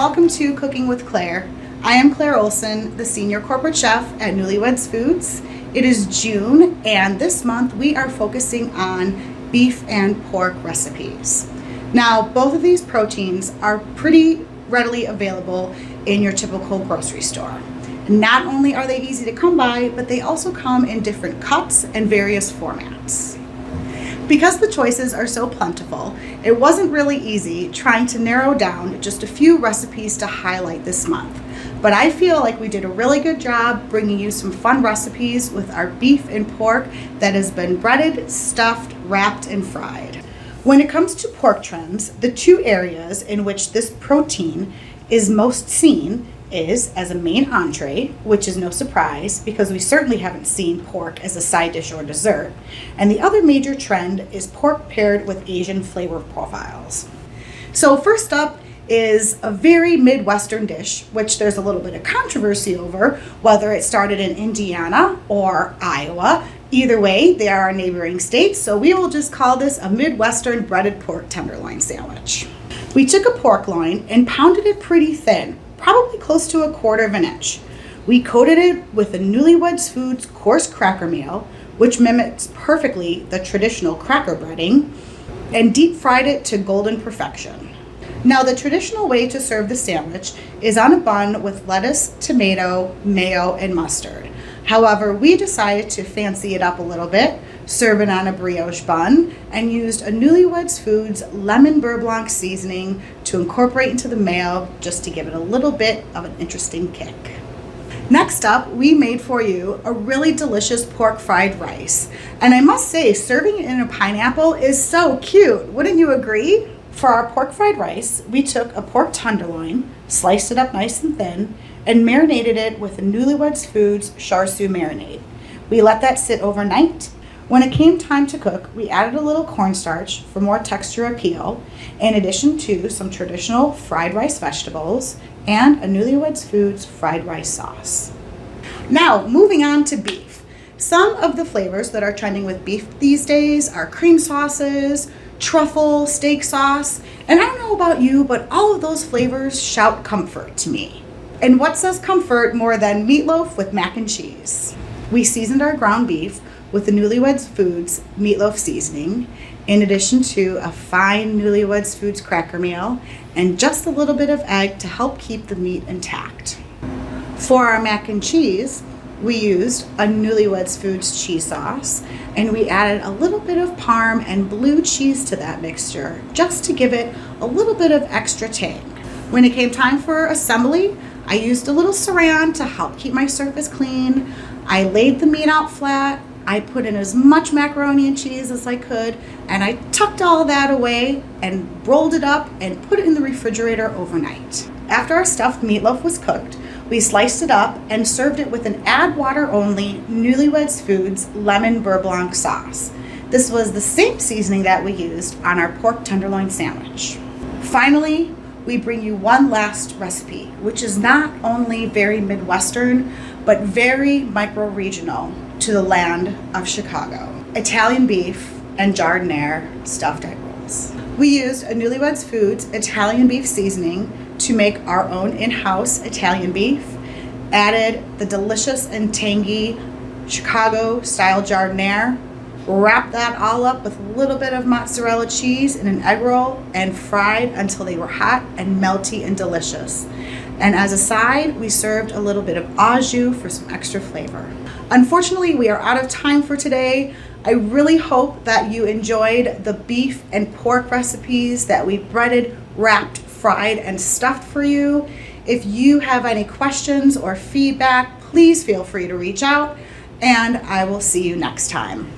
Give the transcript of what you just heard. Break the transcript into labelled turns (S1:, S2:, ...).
S1: welcome to Cooking with Claire. I am Claire Olson, the Senior Corporate Chef at Weds Foods. It is June, and this month we are focusing on beef and pork recipes. Now, both of these proteins are pretty readily available in your typical grocery store. Not only are they easy to come by, but they also come in different cuts and various formats. Because the choices are so plentiful, it wasn't really easy trying to narrow down just a few recipes to highlight this month. But I feel like we did a really good job bringing you some fun recipes with our beef and pork that has been breaded, stuffed, wrapped, and fried. When it comes to pork trends, the two areas in which this protein is most seen is as a main entree, which is no surprise because we certainly haven't seen pork as a side dish or dessert. And the other major trend is pork paired with Asian flavor profiles. So first up is a very Midwestern dish, which there's a little bit of controversy over whether it started in Indiana or Iowa. Either way, they are our neighboring states, so we will just call this a Midwestern breaded pork tenderloin sandwich. We took a pork loin and pounded it pretty thin, probably close to 1/4 inch. We coated it with the Weds Foods Coarse Crackermeal, which mimics perfectly the traditional cracker breading, and deep fried it to golden perfection. Now, the traditional way to serve the sandwich is on a bun with lettuce, tomato, mayo, and mustard. However, we decided to fancy it up a little bit, serve it on a brioche bun, and used a Weds Foods lemon Beurre Blanc seasoning to incorporate into the mayo just to give it a little bit of an interesting kick. Next up, we made for you a really delicious pork fried rice. And I must say, serving it in a pineapple is so cute. Wouldn't you agree? For our pork fried rice, we took a pork tenderloin, sliced it up nice and thin, and marinated it with the Weds Foods Char marinade. We let that sit overnight. When it came time to cook, we added a little cornstarch for more texture appeal, in addition to some traditional fried rice vegetables and a Weds Foods fried rice sauce. Now, moving on to beef. Some of the flavors that are trending with beef these days are cream sauces, truffle, steak sauce, and I don't know about you, but all of those flavors shout comfort to me. And what says comfort more than meatloaf with mac and cheese? We seasoned our ground beef with the Weds Foods Meatloaf Seasoning, in addition to a fine Weds Foods Crackermeal and just a little bit of egg to help keep the meat intact. For our mac and cheese, we used a Weds Foods cheese sauce, and we added a little bit of parm and blue cheese to that mixture just to give it a little bit of extra tang. When it came time for assembly, I used a little saran to help keep my surface clean. I laid the meat out flat. I put in as much macaroni and cheese as I could, and I tucked all that away and rolled it up and put it in the refrigerator overnight. After our stuffed meatloaf was cooked, we sliced it up and served it with an add water only Weds Foods lemon Beurre Blanc sauce. This was the same seasoning that we used on our pork tenderloin sandwich. Finally, we bring you one last recipe, which is not only very Midwestern, but very micro-regional to the land of Chicago. Italian beef and giardiniera stuffed egg rolls. We used a Weds Foods Italian beef seasoning to make our own in-house Italian beef, added the delicious and tangy Chicago-style giardiniera, wrapped that all up with a little bit of mozzarella cheese in an egg roll, and fried until they were hot and melty and delicious. And as a side, we served a little bit of au jus for some extra flavor. Unfortunately, we are out of time for today. I really hope that you enjoyed the beef and pork recipes that we breaded, wrapped, fried, and stuffed for you. If you have any questions or feedback, please feel free to reach out, and I will see you next time.